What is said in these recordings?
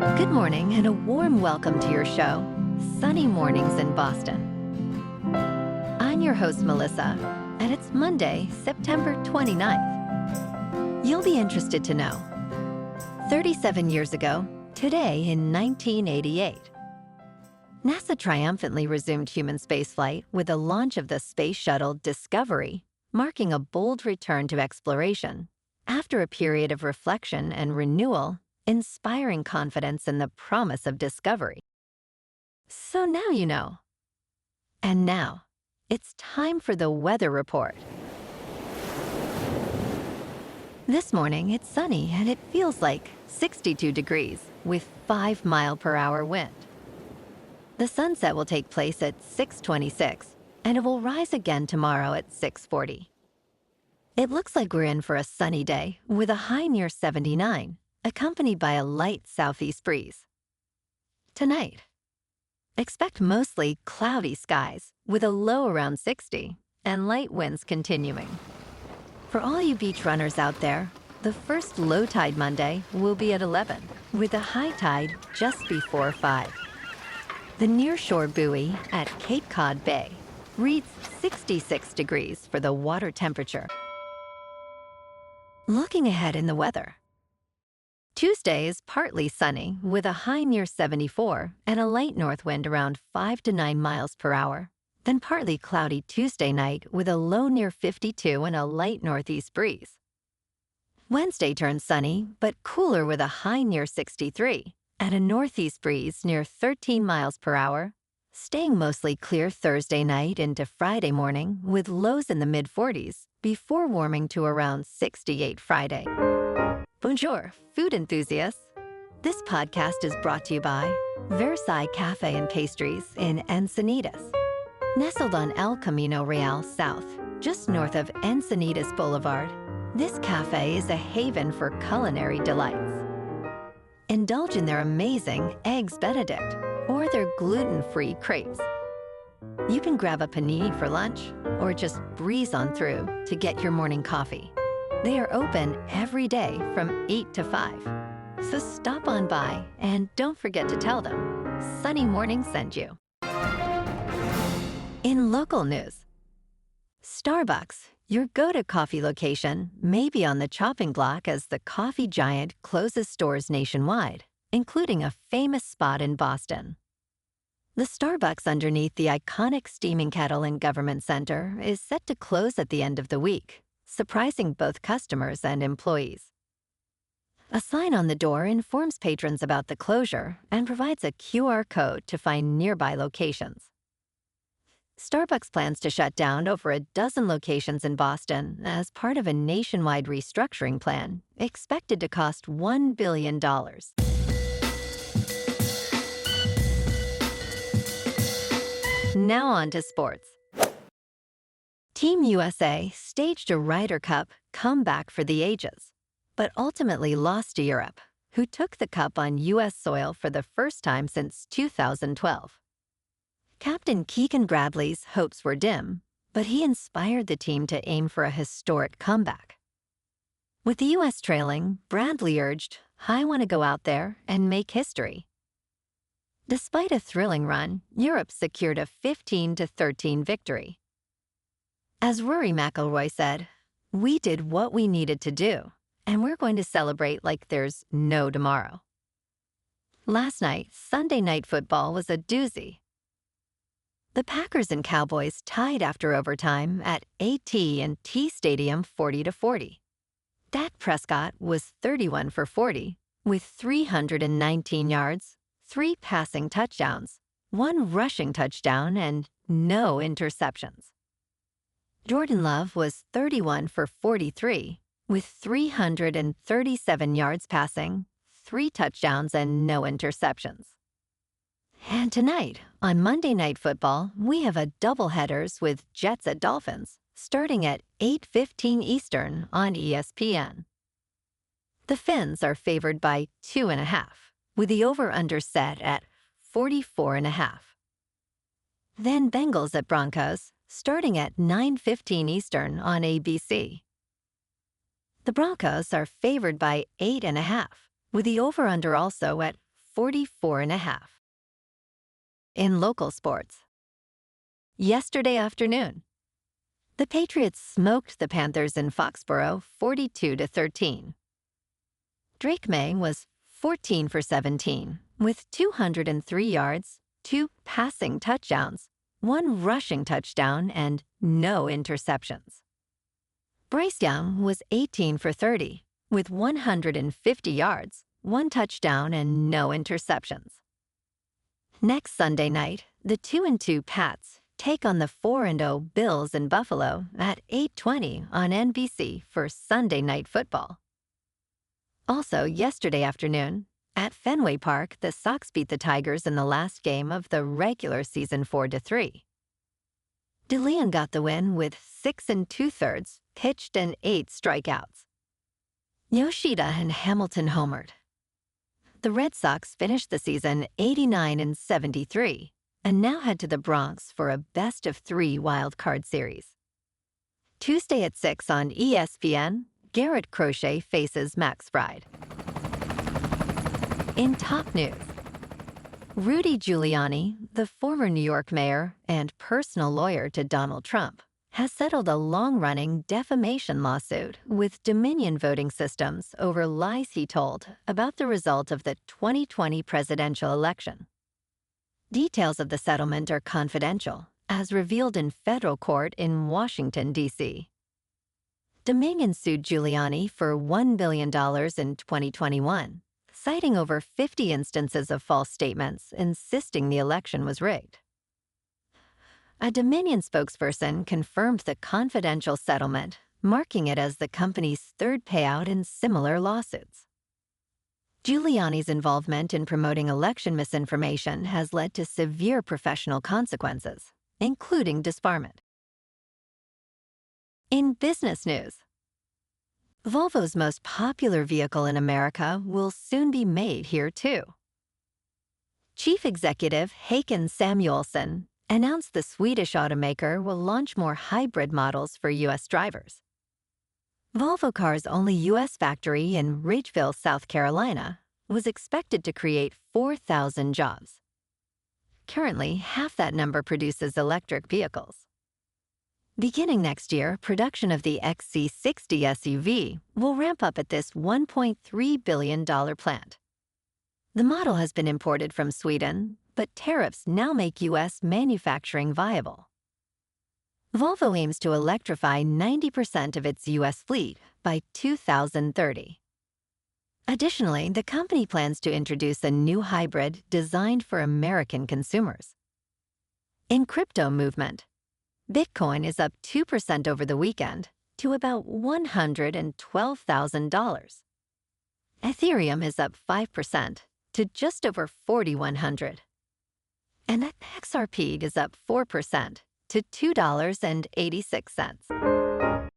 Good morning and a warm welcome to your show, Sunny Mornings in Boston. I'm your host, Melissa, and it's Monday, September 29th. You'll be interested to know. 37 years ago, today in 1988, NASA triumphantly resumed human spaceflight with the launch of the space shuttle Discovery, marking a bold return to exploration after a period of reflection and renewal, inspiring confidence in the promise of discovery. So now you know. And now, it's time for the weather report. This morning, it's sunny and it feels like 62 degrees with 5-mile-per-hour wind. The sunset will take place at 6:26, and it will rise again tomorrow at 6:40. It looks like we're in for a sunny day with a high near 79, accompanied by a light southeast breeze. Tonight, expect mostly cloudy skies with a low around 60 and light winds continuing. For all you beach runners out there, the first low tide Monday will be at 11, with a high tide just before 5. The nearshore buoy at Cape Cod Bay reads 66 degrees for the water temperature. Looking ahead in the weather. Tuesday is partly sunny with a high near 74 and a light north wind around 5 to 9 miles per hour. Then partly cloudy Tuesday night with a low near 52 and a light northeast breeze. Wednesday turns sunny, but cooler with a high near 63 and a northeast breeze near 13 miles per hour. Staying mostly clear Thursday night into Friday morning with lows in the mid-40s before warming to around 68 Friday. Bonjour, food enthusiasts. This podcast is brought to you by Versailles Cafe and Pastries in Encinitas. Nestled on El Camino Real South, just north of Encinitas Boulevard, this cafe is a haven for culinary delights. Indulge in their amazing Eggs Benedict or their gluten-free crepes. You can grab a panini for lunch or just breeze on through to get your morning coffee. They are open every day from 8 to 5. So stop on by and don't forget to tell them Sunny Morning sent you. In local news, Starbucks, your go-to coffee location, may be on the chopping block as the coffee giant closes stores nationwide, including a famous spot in Boston. The Starbucks underneath the iconic steaming kettle in Government Center is set to close at the end of the week, surprising both customers and employees. A sign on the door informs patrons about the closure and provides a QR code to find nearby locations. Starbucks plans to shut down over a dozen locations in Boston as part of a nationwide restructuring plan expected to cost $1 billion. Now on to sports. Team USA staged a Ryder Cup comeback for the ages, but ultimately lost to Europe, who took the cup on U.S. soil for the first time since 2012. Captain Keegan Bradley's hopes were dim, but he inspired the team to aim for a historic comeback. With the U.S. trailing, Bradley urged, "I want to go out there and make history." Despite a thrilling run, Europe secured a 15-13 victory. As Rory McIlroy said, "We did what we needed to do, and we're going to celebrate like there's no tomorrow." Last night, Sunday Night Football was a doozy. The Packers and Cowboys tied after overtime at AT&T Stadium 40-40. Dak Prescott was 31 for 40, with 319 yards, 3 passing touchdowns, 1 rushing touchdown, and no interceptions. Jordan Love was 31 for 43, with 337 yards passing, 3 touchdowns, and no interceptions. And tonight, on Monday Night Football, we have a doubleheaders with Jets at Dolphins, starting at 8:15 Eastern on ESPN. The Finns are favored by 2.5, with the over-under set at 44.5. Then Bengals at Broncos, starting at 9:15 Eastern on ABC. The Broncos are favored by 8.5, with the over-under also at 44.5. In local sports, yesterday afternoon, the Patriots smoked the Panthers in Foxboro 42-13. Drake May was 14 for 17 with 203 yards, 2 passing touchdowns, 1 rushing touchdown, and no interceptions. Bryce Young was 18 for 30 with 150 yards, 1 touchdown, and no interceptions. Next Sunday night, the 2-2 Pats take on the 4-0 Bills in Buffalo at 8:20 on NBC for Sunday Night Football. Also, yesterday afternoon, at Fenway Park, the Sox beat the Tigers in the last game of the regular season 4-3. DeLeon got the win with 6 2/3 pitched and 8 strikeouts. Yoshida and Hamilton homered. The Red Sox finished the season 89-73 and now head to the Bronx for a best-of-3 wild-card series. Tuesday at 6 on ESPN, Garrett Crochet faces Max Fried. In top news, Rudy Giuliani, the former New York mayor and personal lawyer to Donald Trump, has settled a long-running defamation lawsuit with Dominion Voting Systems over lies he told about the result of the 2020 presidential election. Details of the settlement are confidential, as revealed in federal court in Washington, D.C. Dominion sued Giuliani for $1 billion in 2021, citing over 50 instances of false statements insisting the election was rigged. A Dominion spokesperson confirmed the confidential settlement, marking it as the company's third payout in similar lawsuits. Giuliani's involvement in promoting election misinformation has led to severe professional consequences, including disbarment. In business news, Volvo's most popular vehicle in America will soon be made here too. Chief Executive Håkan Samuelsson announced the Swedish automaker will launch more hybrid models for U.S. drivers. Volvo Cars' only U.S. factory in Ridgeville, South Carolina, was expected to create 4,000 jobs. Currently, half that number produces electric vehicles. Beginning next year, production of the XC60 SUV will ramp up at this $1.3 billion plant. The model has been imported from Sweden, but tariffs now make U.S. manufacturing viable. Volvo aims to electrify 90% of its U.S. fleet by 2030. Additionally, the company plans to introduce a new hybrid designed for American consumers. In crypto movement, Bitcoin is up 2% over the weekend to about $112,000. Ethereum is up 5% to just over 4,100. And XRP is up 4% to $2.86.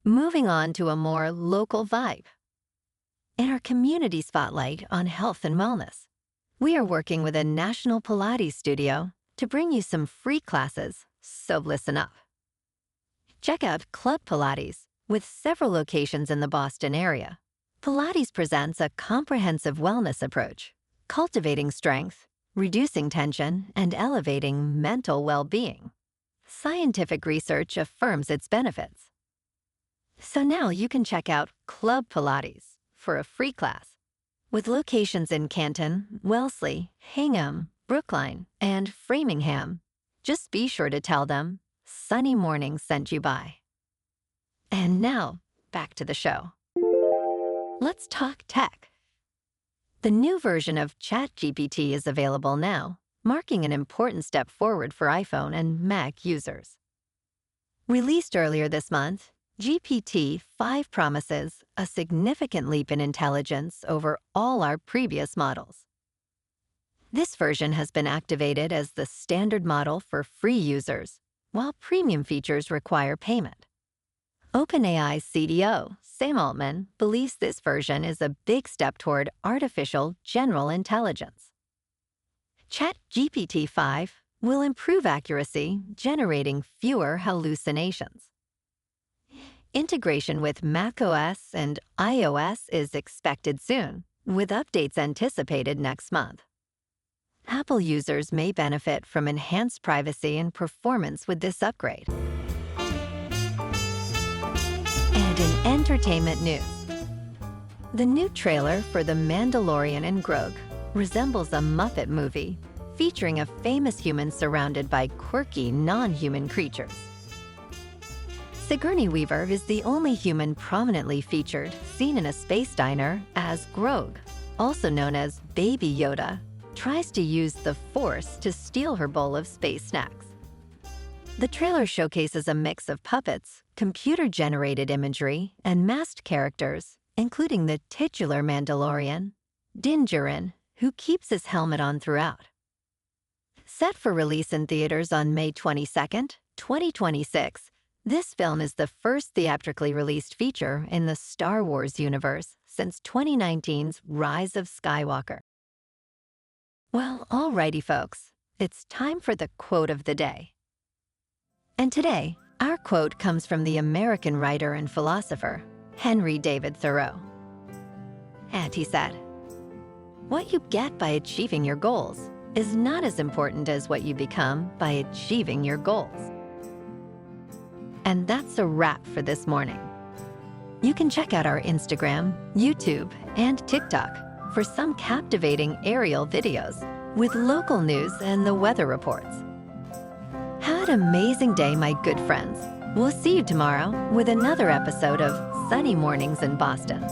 Moving on to a more local vibe. In our community spotlight on health and wellness, we are working with a national Pilates studio to bring you some free classes, so listen up. Check out Club Pilates with several locations in the Boston area. Pilates presents a comprehensive wellness approach, cultivating strength, reducing tension, and elevating mental well-being. Scientific research affirms its benefits. So now you can check out Club Pilates for a free class. With locations in Canton, Wellesley, Hingham, Brookline, and Framingham, just be sure to tell them Sunny Morning sent you by. And now, back to the show. Let's talk tech. The new version of ChatGPT is available now, marking an important step forward for iPhone and Mac users. Released earlier this month, GPT-5 promises a significant leap in intelligence over all our previous models. This version has been activated as the standard model for free users, while premium features require payment. OpenAI's CDO, Sam Altman, believes this version is a big step toward artificial general intelligence. ChatGPT-5 will improve accuracy, generating fewer hallucinations. Integration with macOS and iOS is expected soon, with updates anticipated next month. Apple users may benefit from enhanced privacy and performance with this upgrade. And in entertainment news, the new trailer for The Mandalorian and Grogu resembles a Muppet movie featuring a famous human surrounded by quirky, non-human creatures. Sigourney Weaver is the only human prominently featured seen in a space diner as Grogu, also known as Baby Yoda, tries to use the Force to steal her bowl of space snacks. The trailer showcases a mix of puppets, computer-generated imagery, and masked characters, including the titular Mandalorian, Din Djarin, who keeps his helmet on throughout. Set for release in theaters on May 22, 2026, this film is the first theatrically released feature in the Star Wars universe since 2019's Rise of Skywalker. Well, alrighty folks, it's time for the quote of the day. And today, our quote comes from the American writer and philosopher, Henry David Thoreau. And he said, "What you get by achieving your goals is not as important as what you become by achieving your goals." And that's a wrap for this morning. You can check out our Instagram, YouTube, and TikTok for some captivating aerial videos with local news and the weather reports. Have an amazing day, my good friends. We'll see you tomorrow with another episode of Sunny Mornings in Boston.